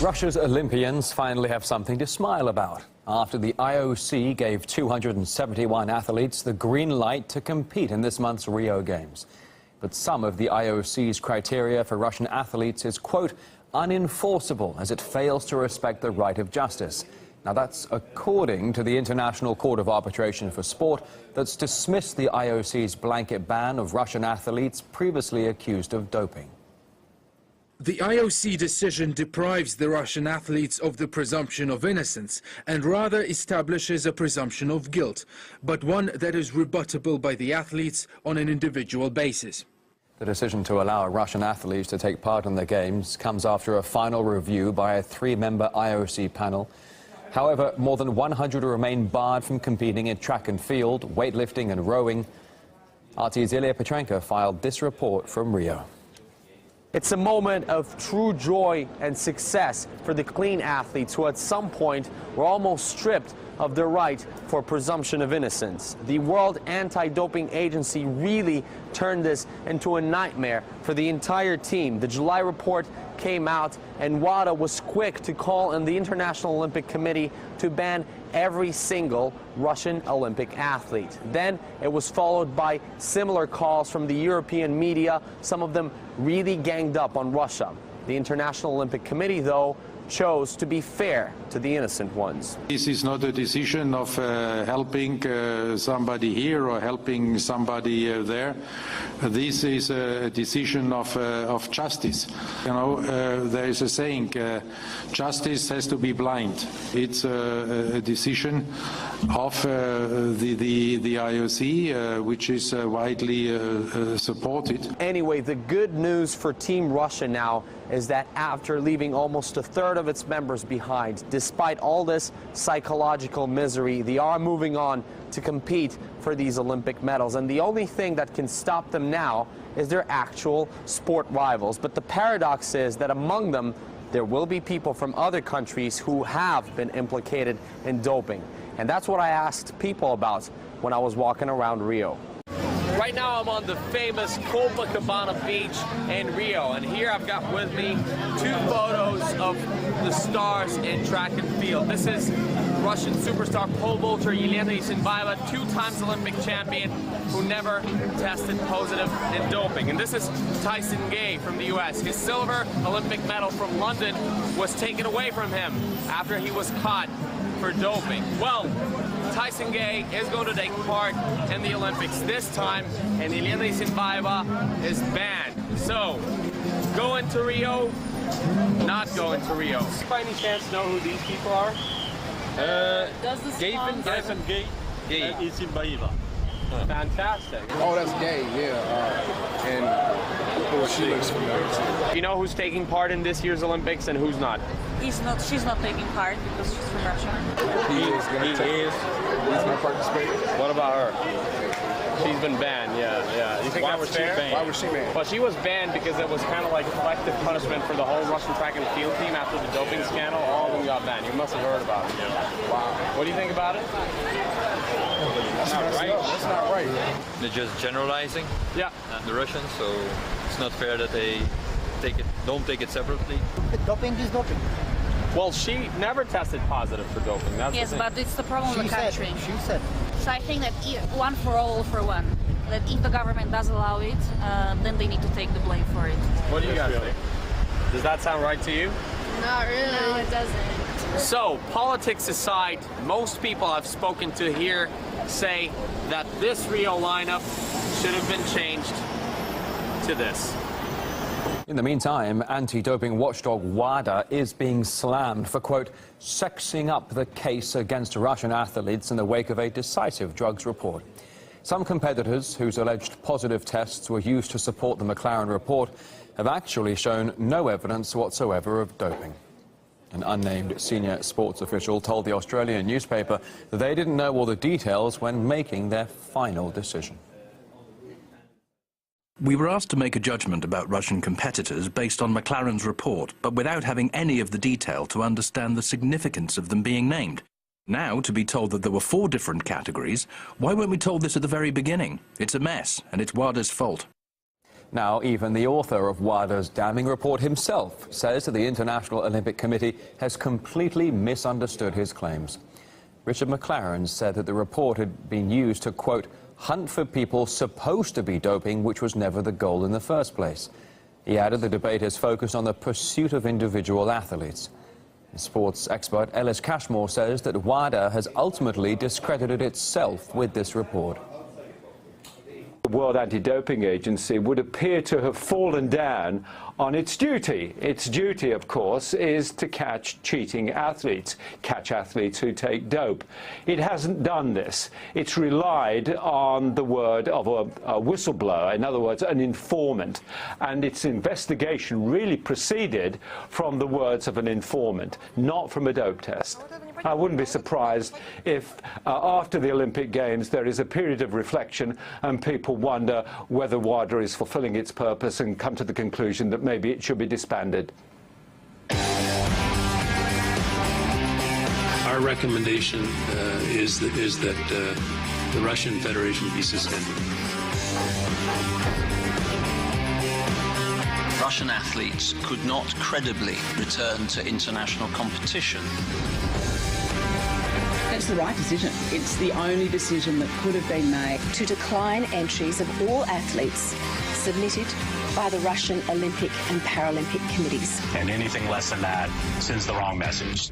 Russia's Olympians finally have something to smile about after the IOC gave 271 athletes the green light to compete in this month's Rio Games. But some of the IOC's criteria for Russian athletes is, quote, unenforceable as it fails to respect the right of justice. Now that's according to the International Court of Arbitration for Sport that's dismissed the IOC's blanket ban of Russian athletes previously accused of doping. The IOC decision deprives the Russian athletes of the presumption of innocence and rather establishes a presumption of guilt, but one that is rebuttable by the athletes on an individual basis. The decision to allow Russian athletes to take part in the Games comes after a final review by a three-member IOC panel. However, more than 100 remain barred from competing in track and field, weightlifting and rowing. RT's Ilya Petrenko filed this report from Rio. It's a moment of true joy and success for the clean athletes who at some point were almost stripped of their right for presumption of innocence. The World Anti-Doping Agency really turned this into a nightmare for the entire team. The July report came out and WADA was quick to call on the International Olympic Committee to ban every single Russian Olympic athlete. Then it was followed by similar calls from the European media, some of them really ganged up on Russia. The International Olympic Committee, though, chose to be fair to the innocent ones. This is not a decision of helping somebody here or helping somebody there. This is a decision of justice. You know, there is a saying, justice has to be blind. It's a decision of the IOC, which is widely supported. Anyway, the good news for Team Russia now is that after leaving almost a third of its members behind, despite all this psychological misery, they are moving on to compete for these Olympic medals. And the only thing that can stop them now is their actual sport rivals. But the paradox is that among them, there will be people from other countries who have been implicated in doping. And that's what I asked people about when I was walking around Rio. Right now I'm on the famous Copacabana beach in Rio, and here I've got with me two photos of the stars in track and field. This is Russian superstar pole vaulter Yelena Isinbayeva, two-times Olympic champion who never tested positive in doping. And this is Tyson Gay from the US. His silver Olympic medal from London was taken away from him after he was caught for doping. Well, Tyson Gay is going to take part in the Olympics this time, and Yelena Isinbayeva is banned. So, going to Rio, not going to Rio. By any chance know who these people are? Tyson Gay, Isinbayeva. Fantastic. Oh, that's Gay, yeah. And she looks familiar. You know who's taking part in this year's Olympics and who's not? She's not taking part because she's from Russia. He is. He's not participating. What about her? She's been banned, yeah. You think Why was she banned? Why was she banned? Well, she was banned because it was kind of like collective punishment for the whole Russian track and field team after the doping scandal. All of them got banned. You must have heard about it. Wow. What do you think about it? That's not right. That's not right. They're just generalizing. Yeah. The Russians, so it's not fair that they don't take it separately. Doping is doping. Well, she never tested positive for doping. That's Yes, but it's the problem of the country. She said. So I think that one for all for one. That if the government does allow it, then they need to take the blame for it. What do you guys think? Does that sound right to you? Not really. No, it doesn't. So, politics aside, most people I've spoken to here say that this Rio lineup should have been changed to this. In the meantime, anti-doping watchdog WADA is being slammed for, quote, sexing up the case against Russian athletes in the wake of a decisive drugs report. Some competitors whose alleged positive tests were used to support the McLaren report have actually shown no evidence whatsoever of doping. An unnamed senior sports official told the Australian newspaper that they didn't know all the details when making their final decision. We were asked to make a judgment about Russian competitors based on McLaren's report, but without having any of the detail to understand the significance of them being named. Now, to be told that there were 4 different categories, why weren't we told this at the very beginning? It's a mess, and it's WADA's fault. Now, even the author of WADA's damning report himself says that the International Olympic Committee has completely misunderstood his claims. Richard McLaren said that the report had been used to, quote, hunt for people supposed to be doping, which was never the goal in the first place. He added the debate is focused on the pursuit of individual athletes. Sports expert Ellis Cashmore says that WADA has ultimately discredited itself with this report. The World Anti-Doping Agency would appear to have fallen down on its duty. Its duty, of course, is to catch cheating athletes, catch athletes who take dope. It hasn't done this. It's relied on the word of a whistleblower, in other words, an informant. And its investigation really proceeded from the words of an informant, not from a dope test. I wouldn't be surprised if after the Olympic Games there is a period of reflection and people wonder whether WADA is fulfilling its purpose and come to the conclusion that maybe it should be disbanded. Our recommendation is that the Russian Federation be suspended. Russian athletes could not credibly return to international competition. It's the right decision. It's the only decision that could have been made. To decline entries of all athletes submitted by the Russian Olympic and Paralympic committees. And anything less than that sends the wrong message.